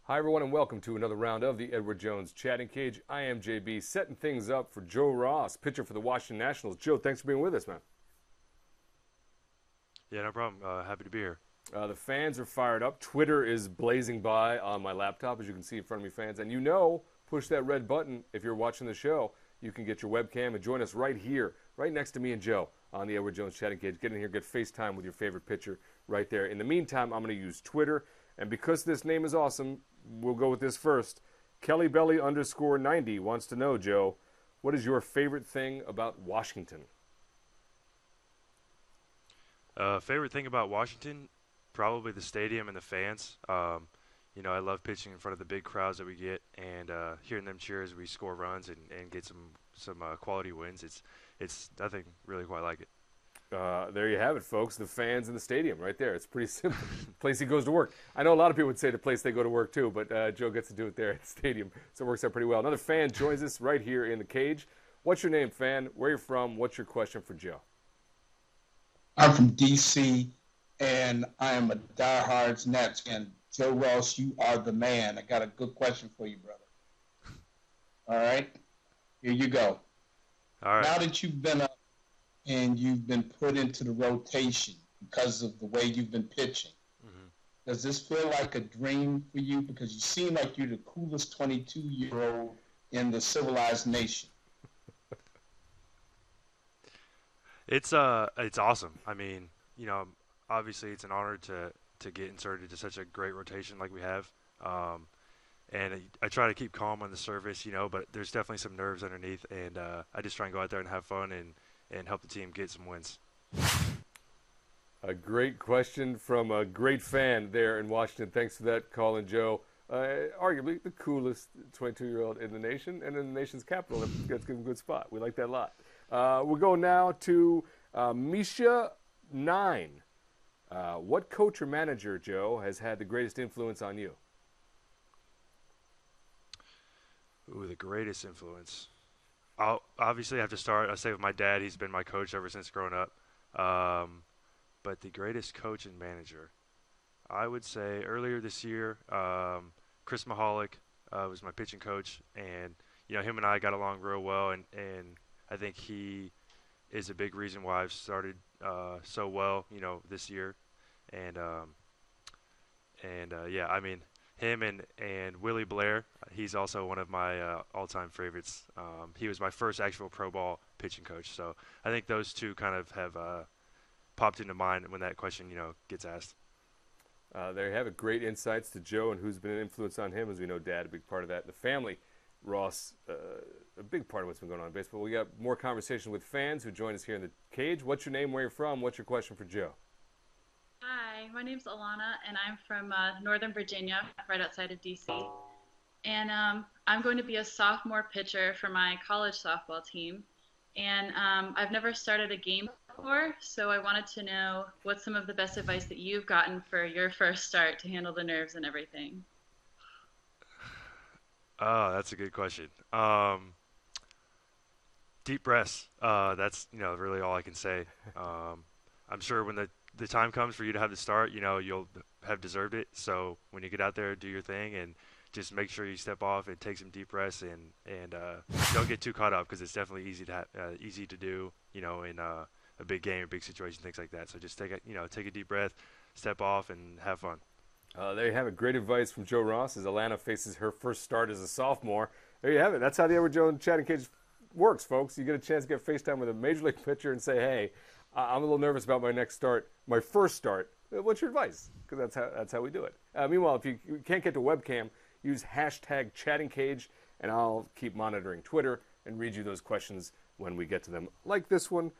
Hi, everyone, and welcome to another round of the Edward Jones Chatting Cage. I am JB, setting things up for Joe Ross, pitcher for the Washington Nationals. Joe, thanks for being with us, man. Yeah, no problem. Happy to be here. The fans are fired up. Twitter is blazing by on my laptop, as you can see in front of me, fans. And push that red button if you're watching the show. You can get your webcam and join us right here, right next to me and Joe on the Edward Jones Chatting Cage. Get in here, get FaceTime with your favorite pitcher right there. In the meantime, I'm going to use Twitter. And because this name is awesome, we'll go with this first. Kelly Belly _90 wants to know, Joe, what is your favorite thing about Washington? Favorite thing about Washington, probably the stadium and the fans. I love pitching in front of the big crowds that we get, and hearing them cheer as we score runs and get some quality wins. It's nothing really quite like it. There you have it, folks. The fans in the stadium right there. It's pretty simple. Place he goes to work. I know a lot of people would say the place they go to work too, but Joe gets to do it there at the stadium, so it works out pretty well. Another fan joins us right here in the cage. What's your name, fan? Where you from? What's your question for Joe? I'm from D.C., and I am a diehard Nats fan. Joe Ross, you are the man. I got a good question for you, brother. All right? Here you go. All right. Now that you've been up and you've been put into the rotation because of the way you've been pitching, does this feel like a dream for you? Because you seem like you're the coolest 22-year-old in the civilized nation. It's awesome. I mean, obviously it's an honor to get inserted into such a great rotation like we have. And I try to keep calm on the surface, but there's definitely some nerves underneath, and I just try and go out there and have fun and help the team get some wins. A great question from a great fan there in Washington. Thanks for that, Colin Joe. Arguably the coolest 22-year-old in the nation and in the nation's capital. That's a good spot. We like that a lot. We'll go now to Misha9. What coach or manager, Joe, has had the greatest influence on you? Ooh, the greatest influence. I'll obviously have to start. I say with my dad. He's been my coach ever since growing up. But the greatest coach and manager, I would say earlier this year, Chris Mahalik was my pitching coach, and him and I got along real well, and I think he is a big reason why I've started so well, this year, and yeah, I mean him and Willie Blair. He's also one of my all-time favorites. He was my first actual pro ball pitching coach, so I think those two kind of have popped into mind when that question gets asked. There you have it. Great insights to Joe and who's been an influence on him. As we know, Dad, a big part of that. The family, Ross, a big part of what's been going on in baseball. We got more conversation with fans who join us here in the cage. What's your name? Where you're from? What's your question for Joe? Hi, my name's Alana, and I'm from Northern Virginia, right outside of D.C. And I'm going to be a sophomore pitcher for my college softball team. And I've never started a game before, so I wanted to know what's some of the best advice that you've gotten for your first start to handle the nerves and everything. Oh, that's a good question. Deep breaths. That's really all I can say. I'm sure when the time comes for you to have the start, you'll have deserved it. So when you get out there, do your thing and just make sure you step off and take some deep breaths and don't get too caught up, because it's definitely easy to do, in a big game or big situation, things like that. So just take a deep breath, step off, and have fun. There you have it. Great advice from Joe Ross as Alana faces her first start as a sophomore. There you have it. That's how the Edward Jones Chatting Cage works, folks. You get a chance to get FaceTime with a Major League pitcher and say, hey, I'm a little nervous about my next start, my first start. What's your advice? Because that's how we do it. Meanwhile, if you can't get to webcam, use hashtag Chatting Cage, and I'll keep monitoring Twitter and read you those questions when we get to them. Like this one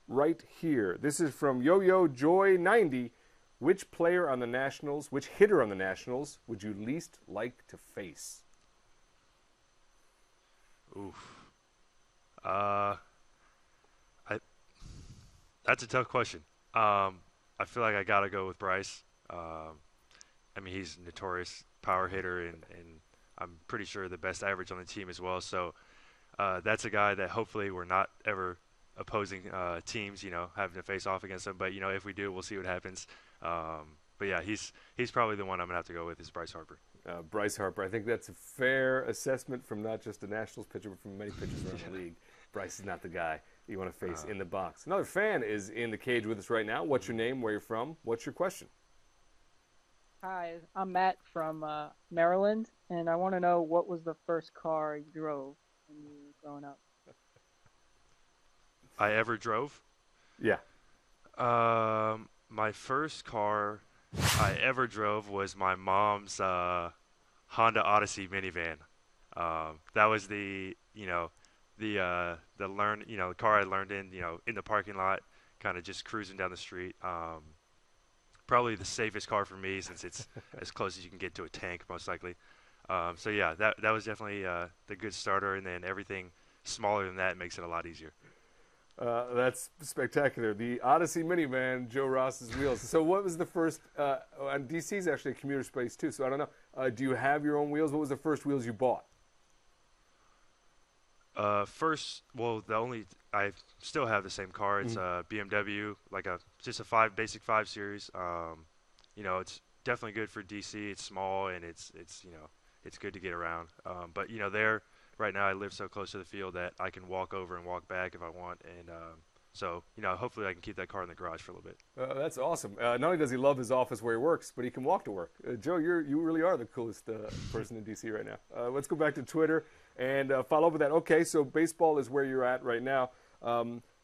right here. This is from Yo-Yo Joy 90. Which player on the Nationals, which hitter on the Nationals would you least like to face? Oof. That's a tough question. I feel like I gotta go with Bryce. I mean, he's a notorious power hitter, and I'm pretty sure the best average on the team as well. So that's a guy that hopefully we're not ever opposing teams, having to face off against him. But if we do, we'll see what happens. But yeah, he's probably the one I'm gonna have to go with, is Bryce Harper. Bryce Harper. I think that's a fair assessment from not just a Nationals pitcher, but from many pitchers around the league. Bryce is not the guy you want to face in the box. Another fan is in the cage with us right now. What's your name? Where you're from? What's your question? Hi, I'm Matt from Maryland, and I want to know what was the first car you drove when you were growing up? I ever drove? Yeah. My first car I ever drove was my mom's Honda Odyssey minivan. That was the car I learned in, in the parking lot, kind of just cruising down the street. Probably the safest car for me since it's as close as you can get to a tank, most likely. So yeah, that was definitely the good starter, and then everything smaller than that makes it a lot easier. That's spectacular. The Odyssey minivan, Joe Ross's wheels. So what was the first, and DC is actually a commuter space too, so I don't know. Do you have your own wheels? What was the first wheels you bought? I still have the same car. It's a BMW, like just a basic 5 Series. It's definitely good for DC. It's small and it's good to get around. But right now I live so close to the field that I can walk over and walk back if I want, and so hopefully I can keep that car in the garage for a little bit. That's awesome. Not only does he love his office where he works, but he can walk to work. Joe, you really are the coolest person in DC right now. Let's go back to Twitter and follow up with that. Okay, so baseball is where you're at right now.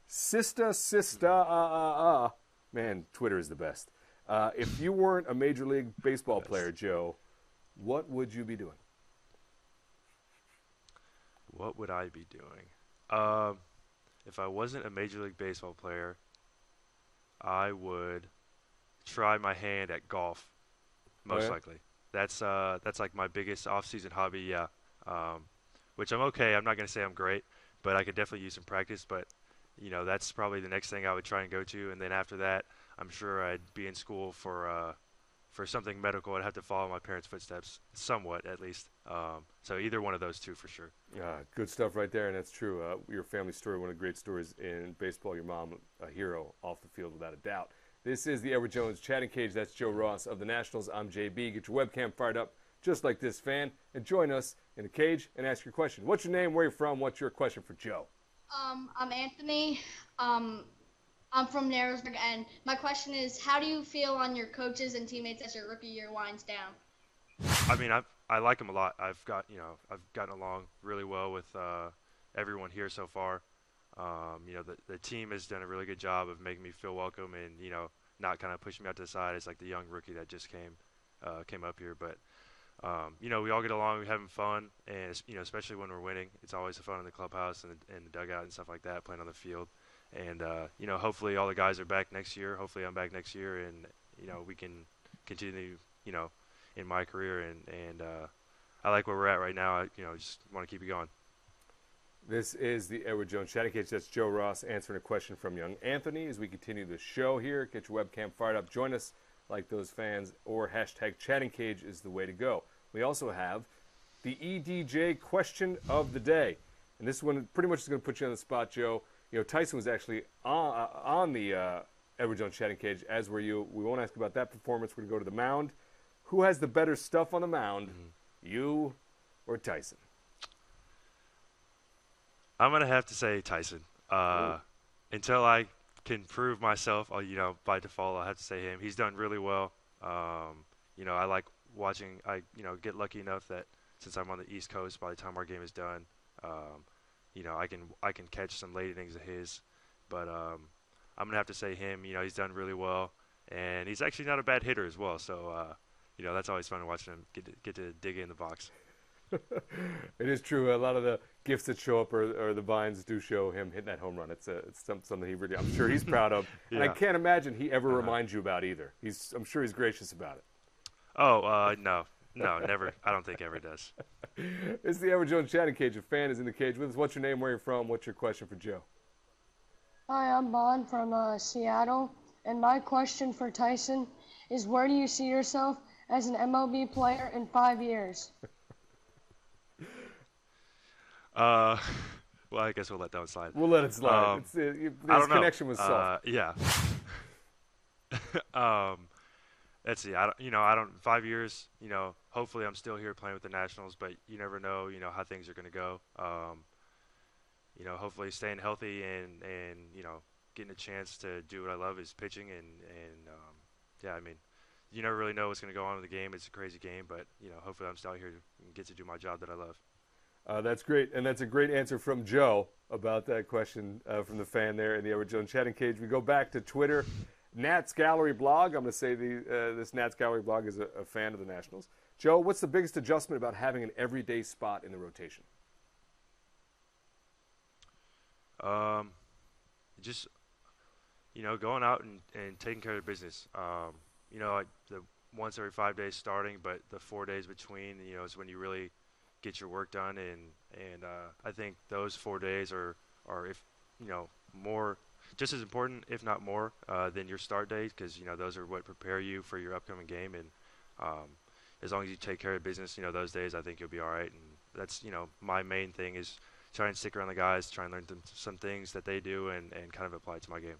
Sista, man, Twitter is the best. If you weren't a Major League Baseball player, Joe, what would you be doing? What would I be doing? If I wasn't a Major League Baseball player, I would try my hand at golf, most likely. That's like my biggest off-season hobby, yeah. Which I'm okay. I'm not going to say I'm great, but I could definitely use some practice. But, that's probably the next thing I would try and go to. And then after that, I'm sure I'd be in school for something medical. I'd have to follow my parents' footsteps, somewhat at least. So either one of those two for sure. Good stuff right there, and that's true. Your family story, one of the great stories in baseball. Your mom, a hero off the field without a doubt. This is the Edward Jones Chatting Cage. That's Joe Ross of the Nationals. I'm JB. Get your webcam fired up just like this, fan, and join us in the cage and ask your question. What's your name? Where are you from? What's your question for Joe? I'm Anthony. I'm from Narrowsburg, and my question is, how do you feel on your coaches and teammates as your rookie year winds down? I mean, I like them a lot. I've gotten along really well with everyone here so far. The team has done a really good job of making me feel welcome and not kind of pushing me out to the side as like the young rookie that just came up here. But we all get along. We're having fun, and especially when we're winning, it's always fun in the clubhouse and the dugout and stuff like that, playing on the field. And hopefully all the guys are back next year. Hopefully I'm back next year, and we can continue in my career. And I like where we're at right now. I just want to keep it going. This is the Edward Jones Chatting Cage. That's Joe Ross answering a question from young Anthony as we continue the show here. Get your webcam fired up. Join us like those fans, or hashtag Chatting Cage is the way to go. We also have the EDJ question of the day. And this one pretty much is going to put you on the spot, Joe. Tyson was actually on the Edward Jones Chatting Cage, as were you. We won't ask about that performance. We're going to go to the mound. Who has the better stuff on the mound, you or Tyson? I'm going to have to say Tyson. Until I can prove myself, by default, I'll have to say him. He's done really well. I like watching. I get lucky enough that since I'm on the East Coast, by the time our game is done, I can catch some late innings of his. But I'm gonna have to say him. He's done really well, and he's actually not a bad hitter as well. So that's always fun to watch him get to dig in the box. It is true. A lot of the gifts that show up or the vines do show him hitting that home run. It's something he really, I'm sure he's proud of. Yeah. And I can't imagine he ever reminds you about either. I'm sure he's gracious about it. Oh, no, never. I don't think ever does. It's the Edward Jones Chatting Cage. A fan is in the cage with us. What's your name? Where you're from? What's your question for Joe? Hi, I'm Bon from Seattle, and my question for Tyson is, where do you see yourself as an MLB player in 5 years? Well, I guess we'll let that one slide. We'll let it slide. This I don't know. Connection was soft. Yeah. Let's see. I don't. 5 years. Hopefully I'm still here playing with the Nationals, but you never know. How things are going to go. Hopefully staying healthy and getting a chance to do what I love is pitching and yeah. I mean, you never really know what's going to go on with the game. It's a crazy game, but hopefully I'm still here and get to do my job that I love. That's great, and that's a great answer from Joe about that question from the fan there in the Edward Jones chatting cage. We go back to Twitter. Nat's Gallery blog. I'm going to say this Nat's Gallery blog is a fan of the Nationals. Joe, what's the biggest adjustment about having an everyday spot in the rotation? Just going out and taking care of business. Like the once every 5 days starting, but the 4 days between, is when you really get your work done. And I think those 4 days are if more. Just as important, if not more, than your start date, because those are what prepare you for your upcoming game. And as long as you take care of business, those days, I think you'll be all right. And that's my main thing is try and stick around the guys, try and learn some things that they do, and kind of apply it to my game.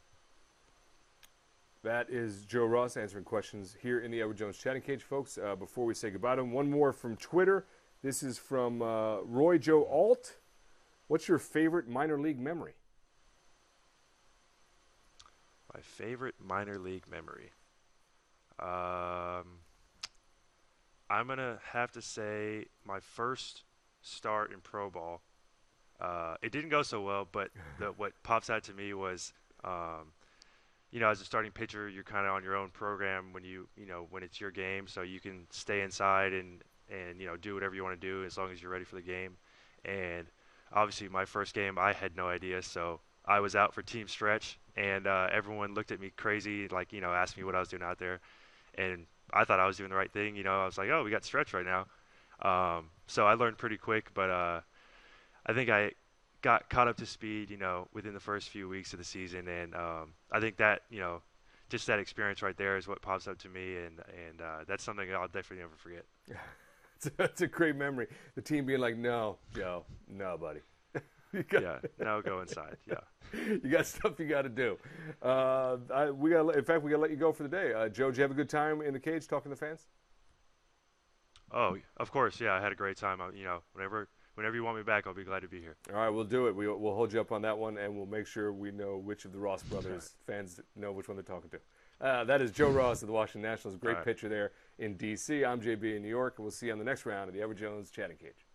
That is Joe Ross answering questions here in the Edward Jones chatting cage, folks. Before we say goodbye to him, one more from Twitter. This is from Roy Joe Alt. What's your favorite minor league memory? My favorite minor league memory. I'm going to have to say my first start in pro ball. It didn't go so well, but what pops out to me was, as a starting pitcher, you're kind of on your own program when when it's your game, so you can stay inside and do whatever you want to do as long as you're ready for the game. And obviously my first game, I had no idea, so I was out for team stretch, and everyone looked at me crazy, asked me what I was doing out there. And I thought I was doing the right thing. I was like, oh, we got stretch right now. So I learned pretty quick, but I think I got caught up to speed, within the first few weeks of the season. And I think that, just that experience right there is what pops up to me, and that's something I'll definitely never forget. That's a great memory. The team being like, no, Joe, no, buddy. Now go inside. Yeah, you got stuff you got to do. We got to let you go for the day. Joe, did you have a good time in the cage talking to the fans? Oh, of course. Yeah, I had a great time. Whenever you want me back, I'll be glad to be here. All right, we'll do it. We'll hold you up on that one, and we'll make sure we know which of the Ross brothers fans know which one they're talking to. That is Joe Ross of the Washington Nationals. Great pitcher there in D.C. I'm JB in New York, and we'll see you on the next round of the Edward Jones Chatting Cage.